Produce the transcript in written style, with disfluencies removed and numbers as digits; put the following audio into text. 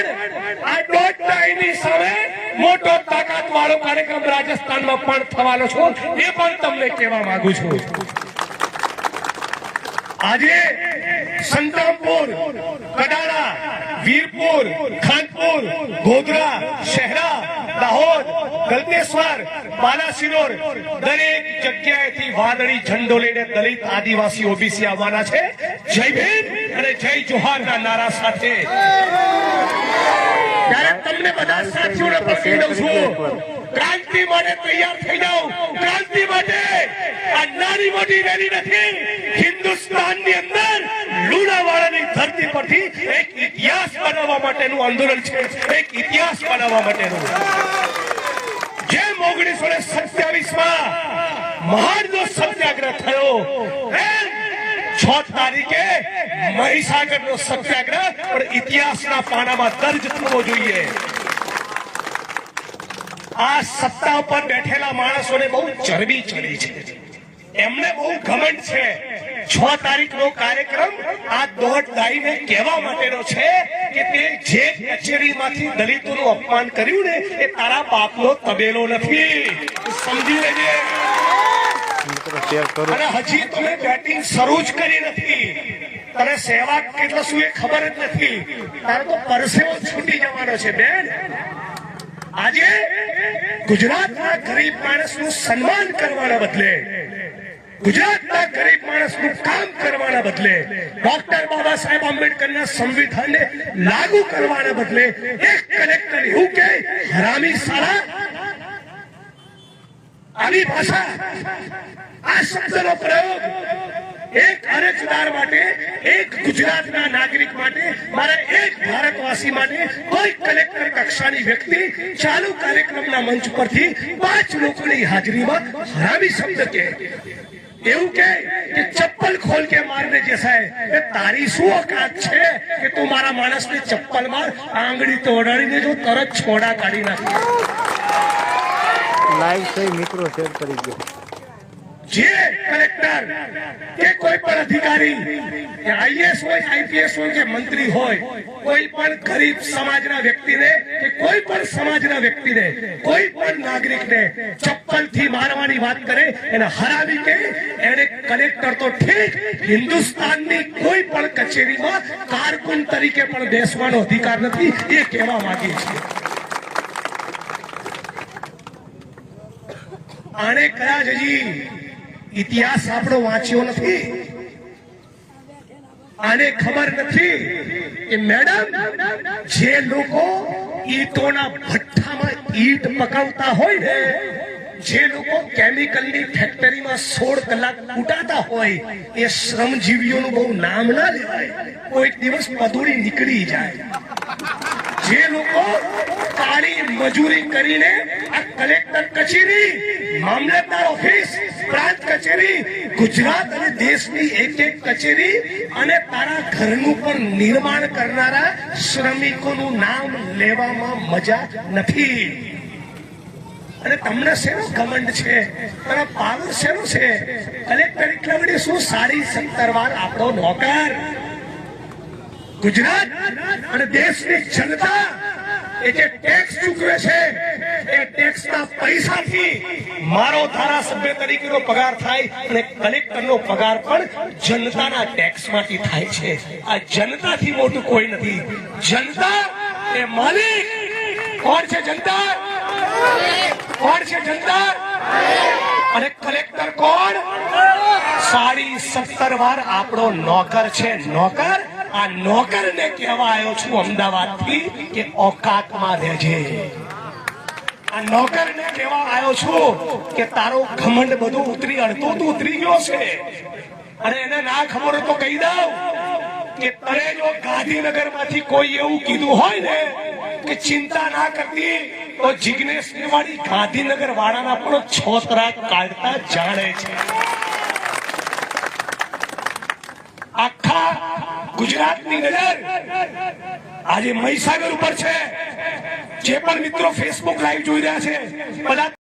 પણ આ દોઢની સામે મોટો તાકાત વાળો કાર્યક્રમ રાજસ્થાનમાં પણ થવાનો છે, એ પણ તમને કહેવા માંગુ છું। આજે સંતરામપુર, કડાણા, વીરપુર, ખાનપુર, ગોધરા, શહેરા, દાહોદ, ગલતેશ્વર, બાલાસિનોર દરેક જગ્યાએથી વાદળી ઝંડો લઈને દલિત, આદિવાસી, ઓબીસી આવવાના છે। જય ભીમ અને જય જોહારના નારા સાથે ત્યારે તમને બધા સાથીઓને પણ કહી દઉં છું, ક્રાંતિ માટે તૈયાર થઈ જાઓ। ક્રાંતિ માટે આ નાની મોટી રેલી નથી, હિન્દુસ્તાનની અંદર લુણાવાડાની ધરતી પરથી એક ઇતિહાસ બનાવવા માટેનું આંદોલન છે, એક ઇતિહાસ બનાવવા માટેનું। જેમ 1927માં મહાનનો સત્યાગ્રહ થયો, 6 તારીખે મહીસાગરનો સત્યાગ્રહ પણ ઇતિહાસના પાનામાં દર્જ થવો જોઈએ। આ સત્તા ઉપર બેઠેલા માણસોને બહુ ચરબી ચડી છે, એમને બહુ ઘમંડ છે। 6 તારીખનો કાર્યક્રમ આ દોઢ દાઈને કહેવા માટેનો છે કે તે જે કચેરીમાંથી દલિતોનું અપમાન કર્યું ને એ તારા બાપનો તબેલો નથી, સમજી લેજે। અને હજી તમે બેટિંગ શરૂ જ કરી નથી, તને સહેવાગ કેટલો શું એ ખબર જ નથી, તારે તો પરસેવો છૂટી જવાનો છે બેન। આજે ગુજરાતના ગરીબ માણસનું સન્માન કરવાના બદલે, ગુજરાતના ગરીબ માણસનું કામ કરવાના બદલે, ડોક્ટર બાબા સાહેબ આંબેડકરના સંવિધાનને લાગુ કરવાના બદલે એક કલેક્ટર એવું કે હરામી સાલા, આવી ભાષા, આ શબ્દનો પ્રયોગ એક અરજદાર માટે, એક ગુજરાતના નાગરિક માટે, મારા એક ભારતવાસી માટે કોઈ કલેક્ટર કક્ષાની વ્યક્તિ ચાલુ કાર્યક્રમના મંચ પરથી 5 લોકોની હાજરીમાં હરામી શબ્દ કે એવું કે ચપ્પલ ખોલ કે મારને જैसा है, તારી શું औकात છે કે તું મારા માણસને ચપ્પલ માર? આંગળી તોડાડીને જો તરત છોડા કાઢી નાખે। લાઈવ થઈ મિત્રો શેર કરી દો। જે કલેક્ટર કે કોઈ પણ અધિકારી, આઈએએસ હોય, આઈપીએસ હોય કે મંત્રી હોય, કોઈ પણ ગરીબ સમાજના વ્યક્તિને કે કોઈ પણ સમાજના વ્યક્તિને, કોઈ પણ નાગરિકને ચપ્પલથી મારવાની વાત કરે એને હરામી કે એને કલેક્ટર તો ઠીક, હિન્દુસ્તાનની કોઈ પણ કચેરીમાં કારકુન તરીકે પણ બેસવાનો અધિકાર નથી, એ કહેવા માંગીએ છીએ। આને કદાચ હજી ઇતિહાસ આપણો વાંચ્યો નથી, આને ખબર નથી કે મેડમ જે લોકો ઈટોના ભઠ્ઠામાં ઈટ પકાવતા હોય ને, જે લોકો કેમિકલની ફેક્ટરીમાં 16 કલાક કૂટાતા હોય, એ શ્રમજીવીઓનું બહુ નામ ના લેવાય, કોઈક દિવસ પદુડી નીકળી જાય। જે લોકો કાળી મજૂરી કરીને આ કલેક્ટર કચેરી, મામલતદાર ઓફિસ, પ્રાંત કચેરી, ગુજરાત અને દેશની એક એક કચેરી અને તારા ઘરનું પણ નિર્માણ કરનારા શ્રમિકોનું નામ લેવામાં મજા નથી। અને તમને શેનો ઘમંડ છે, તારા પાવર શેનો છે? કલેક્ટર એટલા વડે શું 17.5 વાર આપણો નોકર। ગુજરાત અને દેશની જનતા એ જે ટેક્સ ચૂકવે છે, એ ટેક્સના પૈસાથી મારો ધારાસભ્ય તરીકેનો પગાર થાય અને કલેક્ટરનો પગાર પણ જનતાના ટેક્સમાંથી થાય છે। આ જનતાથી મોટું કોઈ નથી। જનતા એ માલિક કોણ છે? જનતા કોણ છે? જનતા। અને કલેક્ટર કોણ? 17.5 વાર આપણો નોકર છે, નોકર। આ નોકરને કહેવા આવ્યો છું અમદાવાદથી કે औकातમાં રહેજે। આ નોકરને કહેવા આવ્યો છું કે તારો ઘમંડ બધું ઉતરી, અડધો તો ઉતરી ગયો છે, અને એને ના ખબર તો કહી દઉં કે તને જો ગાંધીનગરમાંથી કોઈ એવું કીધું હોય ને કે ચિંતા ના કરતી, તો જિગ્નેશ મેવાડી ગાંધીનગર વાળાના પણ છોતરા કાઢતા જાણે છે। આખા ગુજરાતની નજર આજે મહીસાગર ઉપર છે। જે પણ મિત્રો ફેસબુક લાઈવ જોઈ રહ્યા છે, બધા